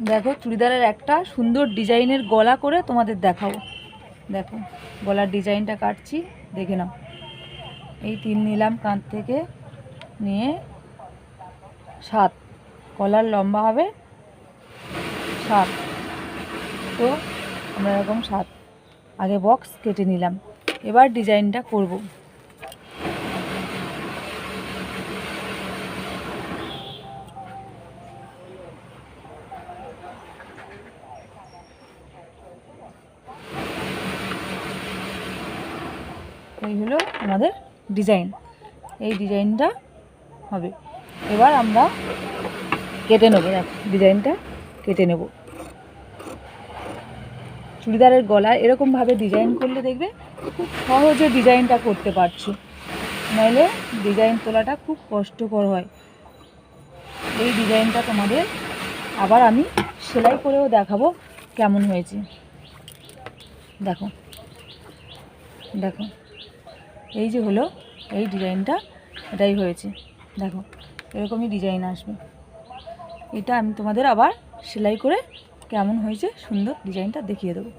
দেখো চুড়িদারের একটা সুন্দর ডিজাইনের গলা করে তোমাদের দেখাবো। দেখো গলার ডিজাইনটা কাটছি, দেখে নাও। এই 3 নিলাম কাঁধ থেকে, নিয়ে 7, গলার লম্বা হবে 7। তো আমরা এরকম 7 আগে বক্স কেটে নিলাম। এবার ডিজাইনটা করব। এই হলো আমাদের ডিজাইন, এই ডিজাইনটা হবে। এবার আমরা কেটে নেবো। ডিজাইনটা কেটে নেব। চুড়িদারের গলা এরকমভাবে ডিজাইন করলে দেখবে খুব সহজে ডিজাইনটা করতে পারছো, নাহলে ডিজাইন তোলাটা খুব কষ্টকর হয়। এই ডিজাইনটা তোমাদের আবার আমি সেলাই করেও দেখাবো কেমন হয়েছে। দেখো দেখো এই যে হলো এই ডিজাইনটা, এটাই হয়েছে। দেখো এরকমই ডিজাইন আসবে। এটা আমি তোমাদের আবার সেলাই করে কেমন হয়েছে সুন্দর ডিজাইনটা দেখিয়ে দেবো।